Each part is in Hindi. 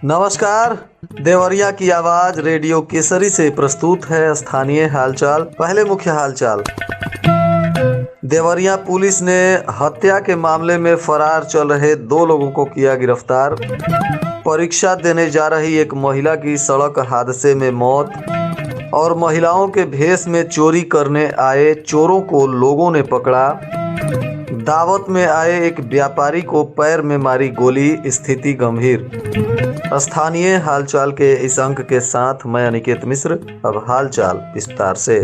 नमस्कार। देवरिया की आवाज रेडियो केसरी से प्रस्तुत है स्थानीय हालचाल। पहले मुख्य हालचाल। देवरिया पुलिस ने हत्या के मामले में फरार चल रहे 2 लोगों को किया गिरफ्तार। परीक्षा देने जा रही एक महिला की सड़क हादसे में मौत। और महिलाओं के भेष में चोरी करने आए चोरों को लोगों ने पकड़ा। दावत में आए एक व्यापारी को पैर में मारी गोली, स्थिति गंभीर। स्थानीय हालचाल के इस अंक के साथ मैं अनिकेत मिश्र। अब हालचाल विस्तार से।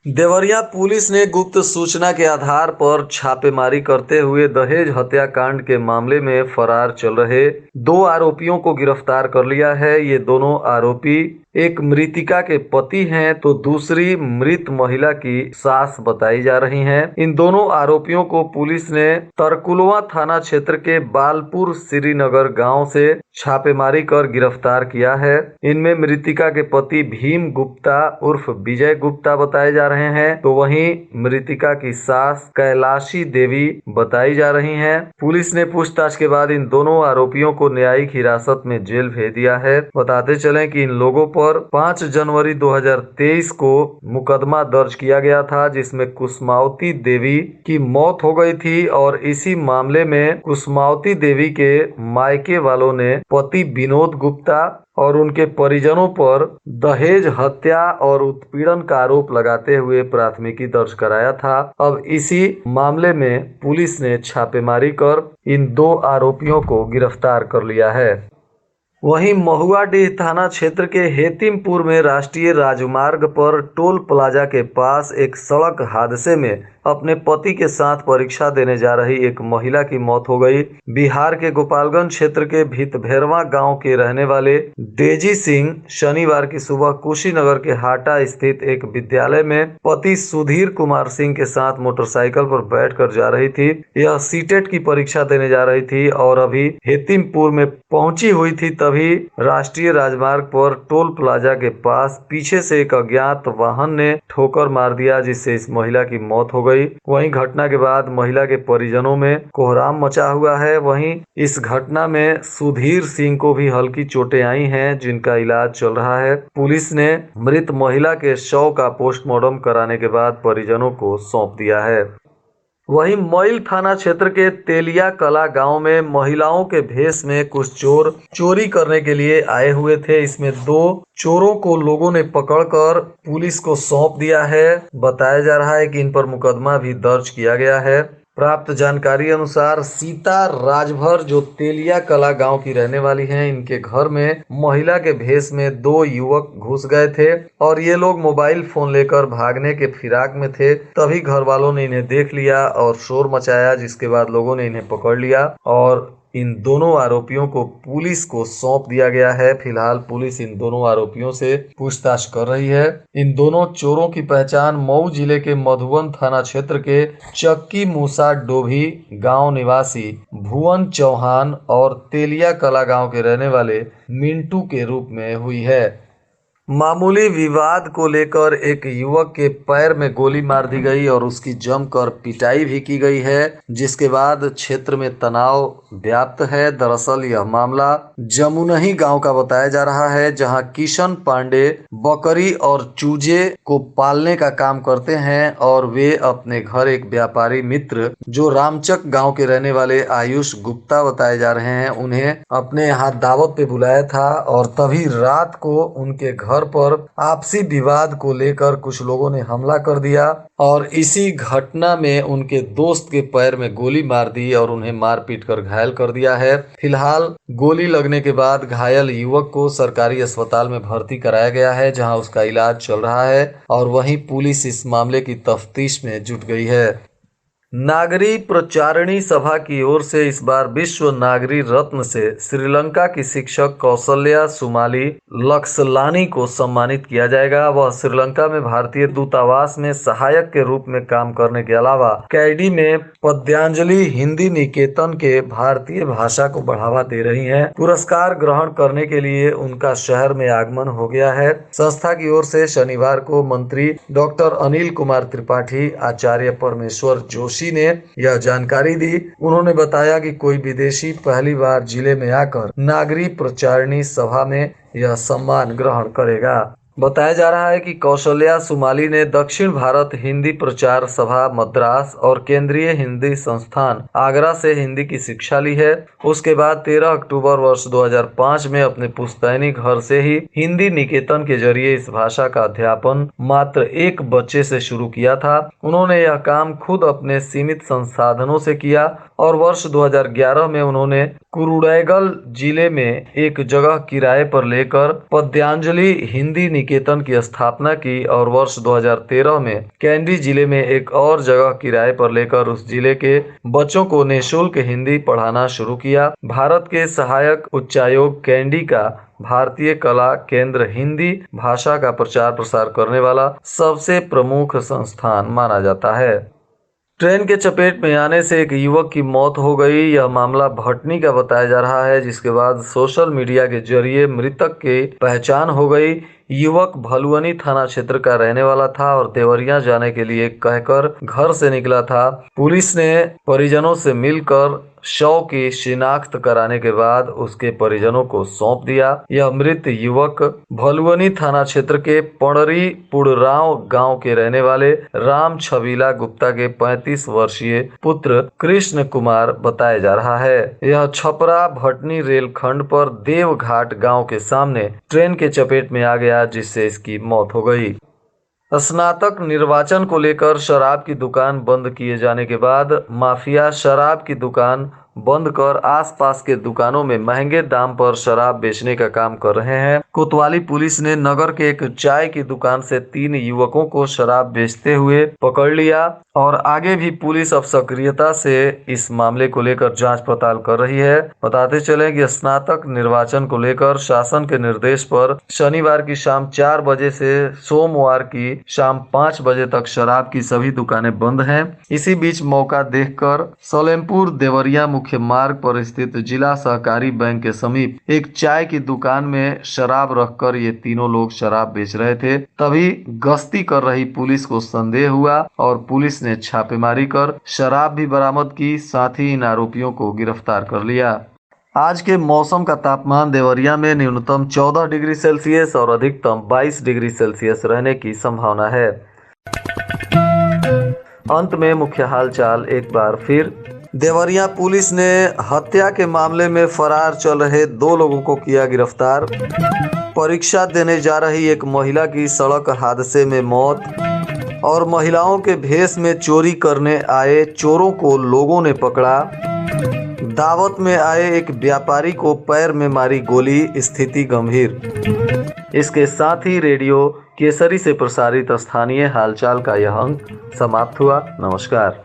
देवरिया पुलिस ने गुप्त सूचना के आधार पर छापेमारी करते हुए दहेज हत्याकांड के मामले में फरार चल रहे 2 आरोपियों को गिरफ्तार कर लिया है। ये दोनों आरोपी एक मृतिका के पति हैं तो दूसरी मृत महिला की सास बताई जा रही हैं। इन दोनों आरोपियों को पुलिस ने तरकुलवा थाना क्षेत्र के बालपुर श्रीनगर गांव से छापेमारी कर गिरफ्तार किया है। इनमें मृतिका के पति भीम गुप्ता उर्फ विजय गुप्ता बताए जा रहे हैं तो वहीं मृतिका की सास कैलाशी देवी बताई जा रही हैं। पुलिस ने पूछताछ के बाद इन दोनों आरोपियों को न्यायिक हिरासत में जेल भेज दिया है। बताते चलें कि इन लोगों पर 5 जनवरी 2023 को मुकदमा दर्ज किया गया था जिसमें कुसुमावती देवी की मौत हो गई थी और इसी मामले में कुसुमावती देवी के मायके वालों ने पति विनोद गुप्ता और उनके परिजनों पर दहेज हत्या और उत्पीड़न का आरोप लगाते हुए प्राथमिकी दर्ज कराया था। अब इसी मामले में पुलिस ने छापेमारी कर इन 2 आरोपियों को गिरफ्तार कर लिया है। वहीं महुआडीह थाना क्षेत्र के हेतिमपुर में राष्ट्रीय राजमार्ग पर टोल प्लाजा के पास एक सड़क हादसे में अपने पति के साथ परीक्षा देने जा रही एक महिला की मौत हो गई। बिहार के गोपालगंज क्षेत्र के भितभैरवा गांव के रहने वाले डेजी सिंह शनिवार की सुबह कुशीनगर के हाटा स्थित एक विद्यालय में पति सुधीर कुमार सिंह के साथ मोटरसाइकिल पर बैठकर जा रही थी। यह सीटेट की परीक्षा देने जा रही थी और अभी हेतिमपुर में पहुंची हुई थी तभी राष्ट्रीय राजमार्ग पर टोल प्लाजा के पास पीछे से एक अज्ञात वाहन ने ठोकर मार दिया जिससे इस महिला की मौत हो गई। वहीं घटना के बाद महिला के परिजनों में कोहराम मचा हुआ है। वहीं इस घटना में सुधीर सिंह को भी हल्की चोटें आई हैं जिनका इलाज चल रहा है। पुलिस ने मृत महिला के शव का पोस्टमार्टम कराने के बाद परिजनों को सौंप दिया है। वहीं मईल थाना क्षेत्र के तेलिया कला गांव में महिलाओं के भेष में कुछ चोर चोरी करने के लिए आए हुए थे। इसमें 2 चोरों को लोगों ने पकड़कर पुलिस को सौंप दिया है। बताया जा रहा है कि इन पर मुकदमा भी दर्ज किया गया है। प्राप्त जानकारी अनुसार सीता राजभर जो तेलिया कला गांव की रहने वाली हैं, इनके घर में महिला के भेष में 2 युवक घुस गए थे और ये लोग मोबाइल फोन लेकर भागने के फिराक में थे। तभी घर वालों ने इन्हें देख लिया और शोर मचाया जिसके बाद लोगों ने इन्हें पकड़ लिया और इन दोनों आरोपियों को पुलिस को सौंप दिया गया है। फिलहाल पुलिस इन दोनों आरोपियों से पूछताछ कर रही है। इन दोनों चोरों की पहचान मऊ जिले के मधुबन थाना क्षेत्र के चक्की मूसा डोभी गांव निवासी भुवन चौहान और तेलिया कला गांव के रहने वाले मिंटू के रूप में हुई है। मामूली विवाद को लेकर एक युवक के पैर में गोली मार दी गई और उसकी जमकर पिटाई भी की गई है जिसके बाद क्षेत्र में तनाव व्याप्त है। दरअसल यह मामला जमुनही गांव का बताया जा रहा है जहां किशन पांडे बकरी और चूजे को पालने का काम करते हैं और वे अपने घर एक व्यापारी मित्र जो रामचक गांव के रहने वाले आयुष गुप्ता बताए जा रहे हैं उन्हें अपने यहाँ दावत पे बुलाया था और तभी रात को उनके घर पर आपसी विवाद को लेकर कुछ लोगों ने हमला कर दिया और इसी घटना में उनके दोस्त के पैर में गोली मार दी और उन्हें मार पीट कर घायल कर दिया है। फिलहाल गोली लगने के बाद घायल युवक को सरकारी अस्पताल में भर्ती कराया गया है जहां उसका इलाज चल रहा है और वहीं पुलिस इस मामले की तफ्तीश में जुट गई है। नागरी प्रचारिणी सभा की ओर से इस बार विश्व नागरी रत्न से श्रीलंका की शिक्षक कौशल्या सुमाली लक्सलानी को सम्मानित किया जाएगा। वह श्रीलंका में भारतीय दूतावास में सहायक के रूप में काम करने के अलावा कैडी में पद्यांजलि हिंदी निकेतन के भारतीय भाषा को बढ़ावा दे रही हैं। पुरस्कार ग्रहण करने के लिए उनका शहर में आगमन हो गया है। संस्था की ओर से शनिवार को मंत्री डॉक्टर अनिल कुमार त्रिपाठी, आचार्य परमेश्वर जोशी ने यह जानकारी दी। उन्होंने बताया कि कोई विदेशी पहली बार जिले में आकर नागरी प्रचारिणी सभा में यह सम्मान ग्रहण करेगा। बताया जा रहा है कि कौशल्या सुमाली ने दक्षिण भारत हिंदी प्रचार सभा मद्रास और केंद्रीय हिंदी संस्थान आगरा से हिंदी की शिक्षा ली है। उसके बाद 13 अक्टूबर वर्ष 2005 में अपने पुश्तैनी घर से ही हिंदी निकेतन के जरिए इस भाषा का अध्यापन मात्र एक बच्चे से शुरू किया था। उन्होंने यह काम खुद अपने सीमित संसाधनों से किया और वर्ष 2011 में उन्होंने कुरुडैगल जिले में एक जगह किराए पर लेकर पद्यांजलि हिंदी निकेतन की स्थापना की और वर्ष 2013 में कैंडी जिले में एक और जगह किराए पर लेकर उस जिले के बच्चों को निःशुल्क हिंदी पढ़ाना शुरू किया। भारत के सहायक उच्चायोग कैंडी का भारतीय कला केंद्र हिंदी भाषा का प्रचार प्रसार करने वाला सबसे प्रमुख संस्थान माना जाता है। ट्रेन के चपेट में आने से एक युवक की मौत हो गई। यह मामला भटनी का बताया जा रहा है, जिसके बाद सोशल मीडिया के जरिए मृतक की पहचान हो गई। युवक भलुअनी थाना क्षेत्र का रहने वाला था और देवरिया जाने के लिए कहकर घर से निकला था। पुलिस ने परिजनों से मिलकर शव की शिनाख्त कराने के बाद उसके परिजनों को सौंप दिया। यह मृत युवक भलुअनी थाना क्षेत्र के पड़री पुड़राव गांव के रहने वाले राम छबीला गुप्ता के 35 वर्षीय पुत्र कृष्ण कुमार बताया जा रहा है। यह छपरा भटनी रेलखंड पर देवघाट गांव के सामने ट्रेन के चपेट में आ गया, जिससे इसकी मौत हो गई। स्नातक निर्वाचन को लेकर शराब की दुकान बंद किए जाने के बाद माफिया शराब की दुकान बंद कर आसपास के दुकानों में महंगे दाम पर शराब बेचने का काम कर रहे हैं। कोतवाली पुलिस ने नगर के एक चाय की दुकान से 3 युवकों को शराब बेचते हुए पकड़ लिया और आगे भी पुलिस अब सक्रियता से इस मामले को लेकर जांच पड़ताल कर रही है। बताते चले कि स्नातक निर्वाचन को लेकर शासन के निर्देश पर शनिवार की शाम 4 बजे से सोमवार की शाम 5 बजे तक शराब की सभी दुकानें बंद हैं। इसी बीच मौका देखकर सलेमपुर देवरिया मुख्य मार्ग पर स्थित जिला सहकारी बैंक के समीप एक चाय की दुकान में शराब रखकर ये तीनों लोग शराब बेच रहे थे। तभी गश्ती कर रही पुलिस को संदेह हुआ और पुलिस ने छापेमारी कर शराब भी बरामद की, साथ ही इन आरोपियों को गिरफ्तार कर लिया। आज के मौसम का तापमान देवरिया में न्यूनतम 14 डिग्री सेल्सियस और अधिकतम 22 डिग्री सेल्सियस रहने की संभावना है। अंत में मुख्य हालचाल एक बार फिर। देवरिया पुलिस ने हत्या के मामले में फरार चल रहे 2 लोगों को किया गिरफ्तार। परीक्षा देने जा रही एक महिला की सड़क हादसे में मौत और महिलाओं के भेष में चोरी करने आए चोरों को लोगों ने पकड़ा। दावत में आए एक व्यापारी को पैर में मारी गोली, स्थिति गंभीर। इसके साथ ही रेडियो केसरी से प्रसारित स्थानीय हालचाल का यह अंक समाप्त हुआ। नमस्कार।